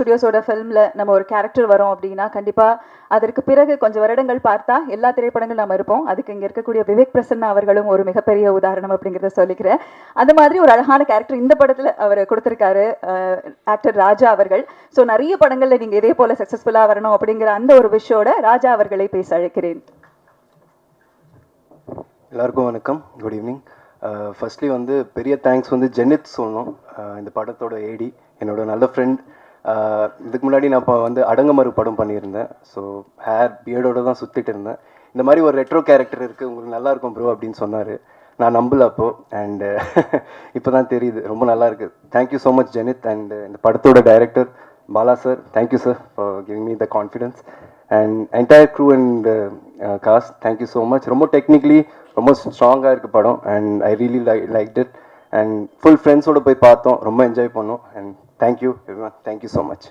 ஸ்டுடியோஸோட ஃபிலிமில் நம்ம ஒரு கேரக்டர் வரோம் அப்படின்னா கண்டிப்பாக அதற்கு பிறகு கொஞ்சம் வருடங்கள் பார்த்தா எல்லா திரைப்படங்களும் நம்ம இருப்போம். அதுக்கு இங்கே இருக்கக்கூடிய விவேக் பிரசன்னா அவர்களும் ஒரு மிகப்பெரிய உதாரணம் அப்படிங்கிறத சொல்லிக்கிறேன். அந்த மாதிரி ஒரு அழகான கேரக்டர் இந்த படத்தில் அவர் கொடுத்துருக்காரு ஆக்டர் ராஜா அவர்கள். ஸோ நிறைய படங்களில் நீங்கள் இதே போல் சக்ஸஸ்ஃபுல்லாக வரணும் அப்படிங்கிற அந்த ஒரு விஷயோட ராஜா அவர்களை பேச அழைக்கிறேன். எல்லாருக்கும் வணக்கம், குட் ஈவினிங். ஃபர்ஸ்ட்லி வந்து பெரிய தேங்க்ஸ் வந்து ஜெனித் சொல்லணும். இந்த படத்தோட ஏடி என்னோட நல்ல ஃப்ரெண்ட். இதுக்கு முன்னாடி நான் இப்போ வந்து அடங்கமறு படம் பண்ணியிருந்தேன். ஸோ ஹேர் பியர்டோட தான் சுற்றிட்டு இருந்தேன். இந்த மாதிரி ஒரு ரெட்ரோ கேரக்டர் இருக்குது, உங்களுக்கு நல்லா இருக்கும் ப்ரோ அப்படின்னு சொன்னார். நான் நம்பல அப்போது. அண்டு இப்போ தான் தெரியுது, ரொம்ப நல்லா இருக்குது. Thank you so much Jenith. And இந்த படத்தோட director Bala sir, thank you sir for giving me the confidence. And entire crew and cast, thank you so much. ரொம்ப டெக்னிக்கலி ரொம்ப ஸ்ட்ராங்காக இருக்குது படம். And I really like it. And full ஃப்ரெண்ட்ஸோடு போய் பார்த்தோம், ரொம்ப என்ஜாய் பண்ணோம். And thank you everyone, thank you so much.